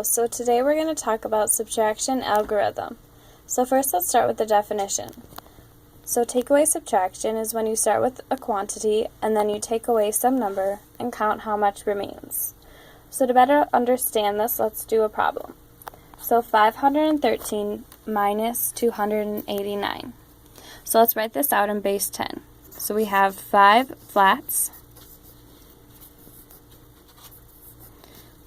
So today we're going to talk about subtraction algorithm. So first let's start with the definition. So takeaway subtraction is when you start with a quantity and then you take away some number and count how much remains. So to better understand this, let's do a problem. So 513 minus 289. So let's write this out in base 10. So we have 5 flats,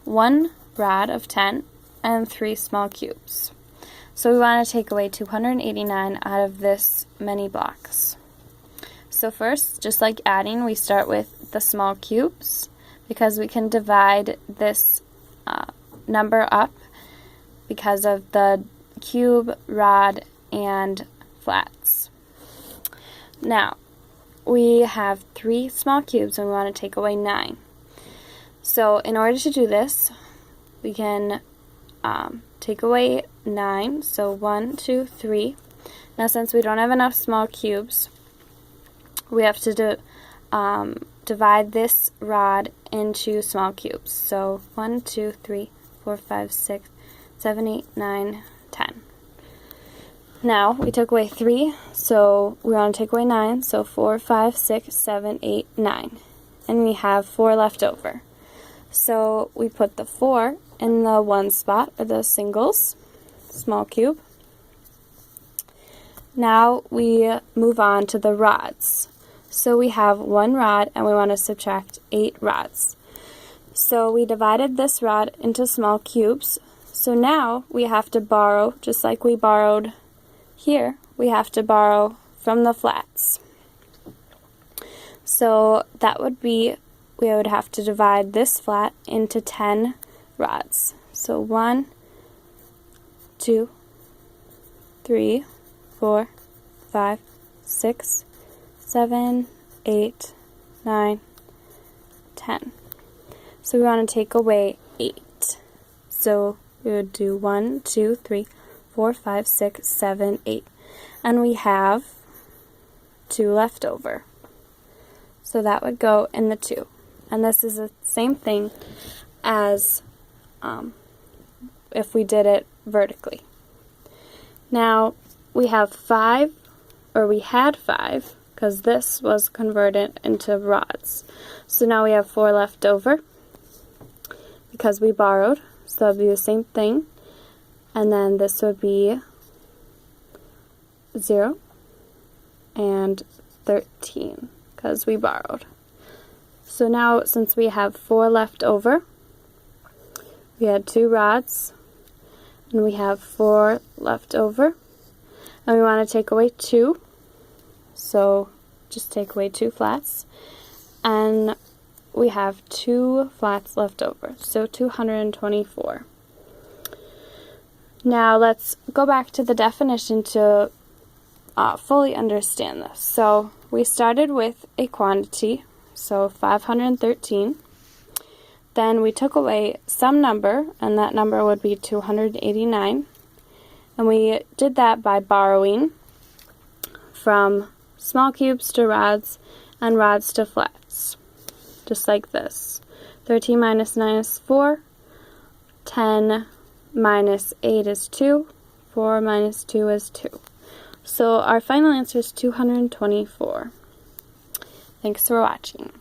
1 rod of 10, and 3 small cubes. So we want to take away 289 out of this many blocks. So first, just like adding, we start with the small cubes because we can divide this number up because of the cube, rod, and flats. Now, we have 3 small cubes and we want to take away 9. So in order to do this, we can take away 9, so 1, 2, 3. Now since we don't have enough small cubes, we have to divide this rod into small cubes. So 1, 2, 3, 4, 5, 6, 7, 8, 9, 10. Now we took away 3, so we want to take away 9, so 4, 5, 6, 7, 8, 9. And we have 4 left over. So we put the 4 in the 1 spot, or the singles, small cube. Now we move on to the rods. So we have 1 rod and we want to subtract 8 rods. So we divided this rod into small cubes. So now we have to borrow, just like we borrowed here, we have to borrow from the flats. So that would be, we would have to divide this flat into 10 rods. So 1, 2, 3, 4, 5, 6, 7, 8, 9, 10. So we want to take away 8. So we would do 1, 2, 3, 4, 5, 6, 7, 8. And we have 2 left over. So that would go in the 2. And this is the same thing as if we did it vertically. Now we have 5, or we had 5, because this was converted into rods. So now we have 4 left over because we borrowed. So that would be the same thing. And then this would be 0 and 13 because we borrowed. So now, since we have 4 left over, we had 2 rods, and we have 4 left over, and we want to take away 2, so just take away 2 flats, and we have 2 flats left over, so 224. Now let's go back to the definition to fully understand this. So we started with a quantity, so 513. Then we took away some number, and that number would be 289. And we did that by borrowing from small cubes to rods and rods to flats, just like this. 13 minus 9 is 4. 10 minus 8 is 2. 4 minus 2 is 2. So our final answer is 224. Thanks for watching.